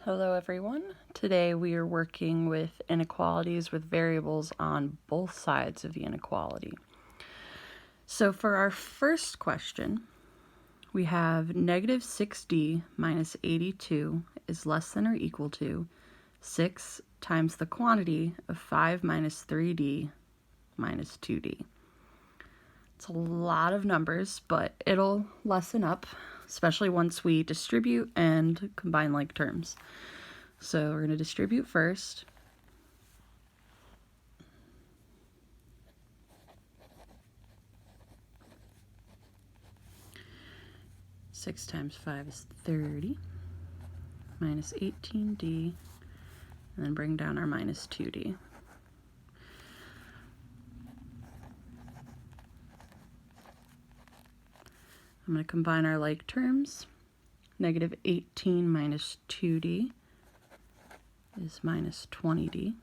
Hello everyone. Today we are working with inequalities with variables on both sides of the inequality. So for our first question, we have negative 6d minus 82 is less than or equal to 6 times the quantity of 5 minus 3d minus 2d. It's a lot of numbers, but it'll lessen up, especially once we distribute and combine like terms. So we're going to distribute first. Six times 5 is 30, minus 18d, and then bring down our minus 2d. I'm going to combine our like terms. Negative 18 minus 2d is minus 20d.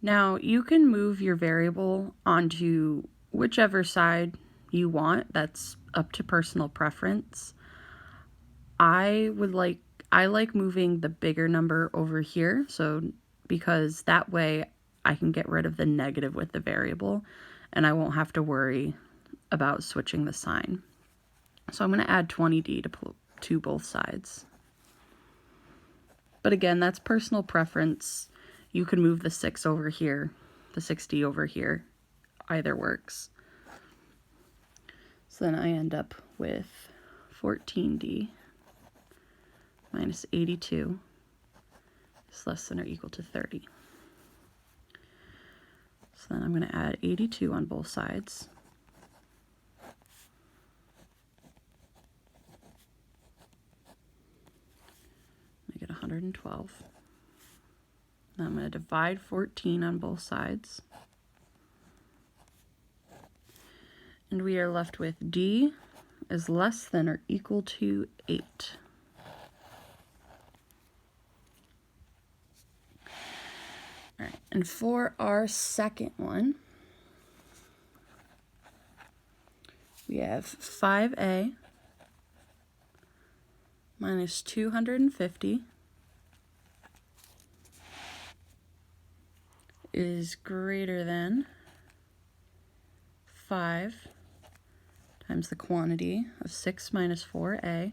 Now you can move your variable onto whichever side you want. That's up to personal preference. I like moving the bigger number over here, so because that way I can get rid of the negative with the variable and I won't have to worry about switching the sign. So I'm going to add 20d to both sides. But again, that's personal preference. You can move the 6 over here, the 6d over here. Either works. So then I end up with 14d minus 82 is less than or equal to 30. So then I'm going to add 82 on both sides. I get 112. Now I'm going to divide 14 on both sides. And we are left with d is less than or equal to 8. All right, and for our second one, we have 5a minus 250 is greater than 5 times the quantity of 6 minus 4a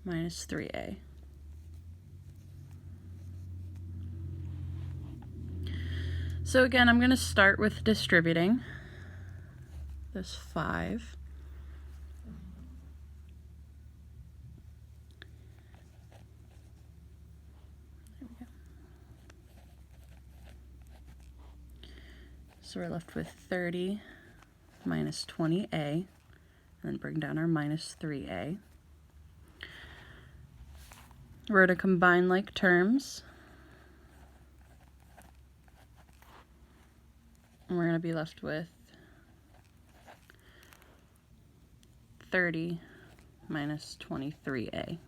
minus 3a. So again, I'm going to start with distributing this 5. There we go. So we're left with 30 minus 20a, and then bring down our minus 3a. We're to combine like terms. And we're going to be left with 30 minus 23a.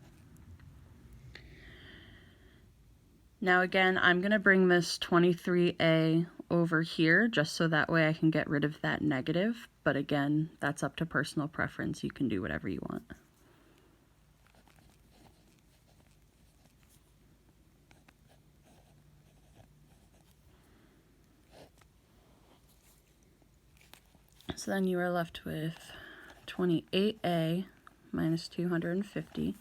Now again, I'm going to bring this 23a over here just so that way I can get rid of that negative. But again, that's up to personal preference. You can do whatever you want. So then you are left with 28a minus 250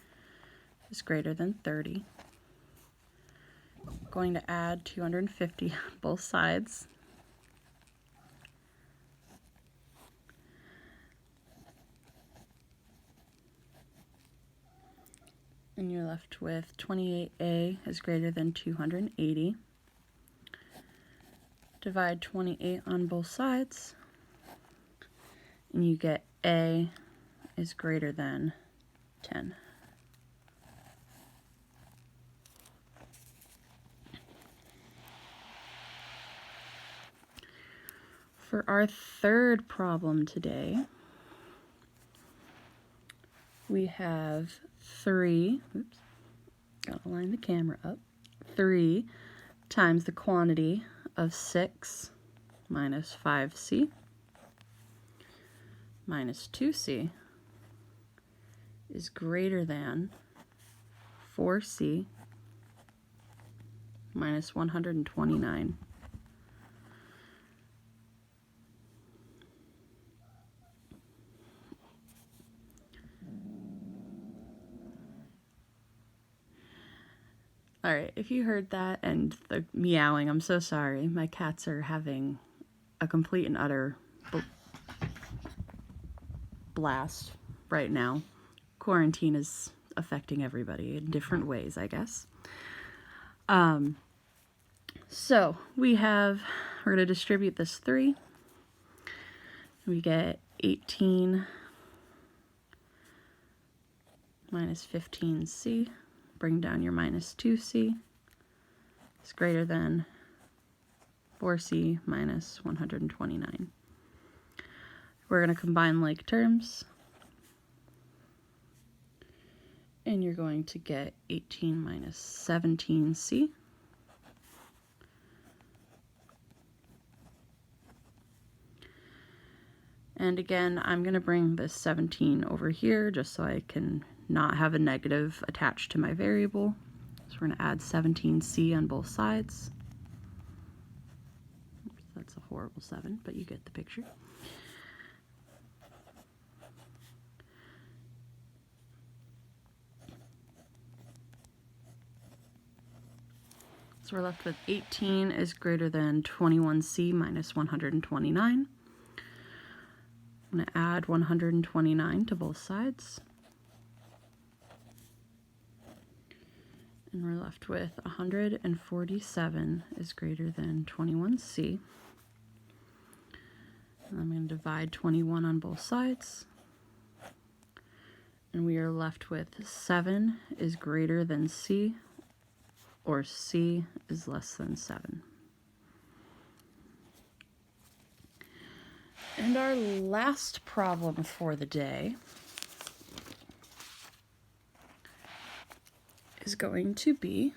is greater than 30. Going to add 250 on both sides. And you're left with 28a is greater than 280. Divide 28 on both sides. And you get a is greater than 10. For our third problem today, we have 3, gotta line the camera up, 3 times the quantity of 6 minus 5c minus 2c is greater than 4c minus 129. All right, if you heard that and the meowing, I'm so sorry. My cats are having a complete and utter blast right now. Quarantine is affecting everybody in different ways, I guess. So we're going to distribute this 3. We get 18 minus 15c. Bring down your minus 2c. It's greater than 4c minus 129. We're going to combine like terms. And you're going to get 18 minus 17c. And again, I'm going to bring this 17 over here just so I can not have a negative attached to my variable. So we're going to add 17c on both sides. Oops, that's a horrible 7, but you get the picture. So we're left with 18 is greater than 21c minus 129. I'm going to add 129 to both sides. And we're left with 147 is greater than 21c. And I'm going to divide 21 on both sides. And we are left with 7 is greater than c, or c is less than 7. And our last problem for the day is going to be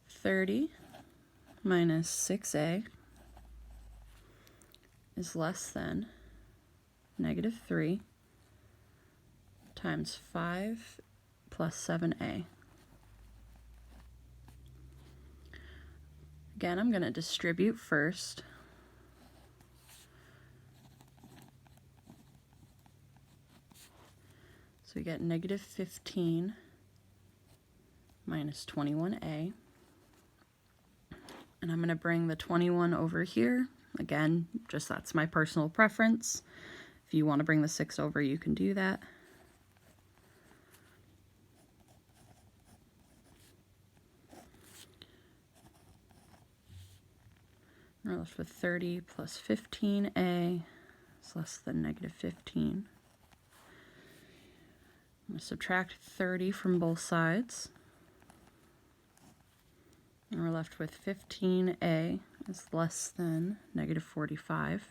30 minus 6a is less than negative 3 times 5 plus 7a. Again, I'm going to distribute first. So we get negative 15 minus 21a. And I'm going to bring the 21 over here. Again, just that's my personal preference. If you want to bring the 6 over, you can do that. We're left with 30 plus 15a is less than negative 15. I'm going to subtract 30 from both sides. And we're left with 15a is less than negative 45.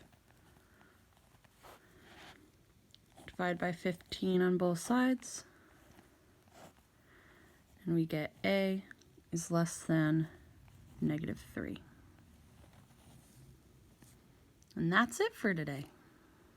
Divide by 15 on both sides. And we get a is less than negative 3. And that's it for today.